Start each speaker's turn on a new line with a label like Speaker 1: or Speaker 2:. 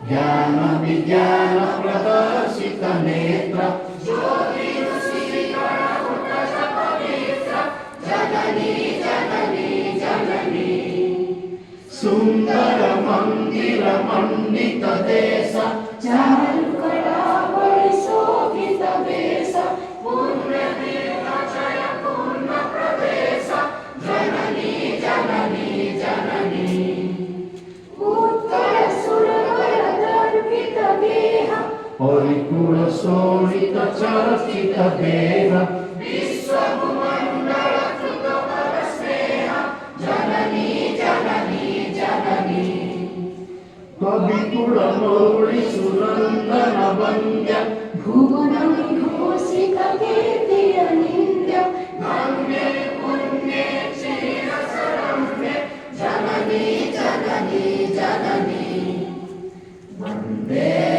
Speaker 1: ज्ञान विज्ञान प्रदर्शित नेत्र जननी जननी जननी सुंदर मंदिर मंडित देश
Speaker 2: चारुकला शोभित वेश
Speaker 1: पुण्य तीर्थक्षय पूर्ण प्रदेश जननी जननी जननी
Speaker 2: उत्तर सुरवर दर्पित गेह
Speaker 1: परिकुल शोभित चर्चित देह विश्वभुमंडल कृत परस्नेह जननी जननी जननी कविकुल मौळि सुनंदन वन्द्य
Speaker 2: भुवन विभूषित कीर्ति अनिन्द्य
Speaker 1: धन्ये पुण्ये चिरशरण्ये जननी जननी जननी वन्दे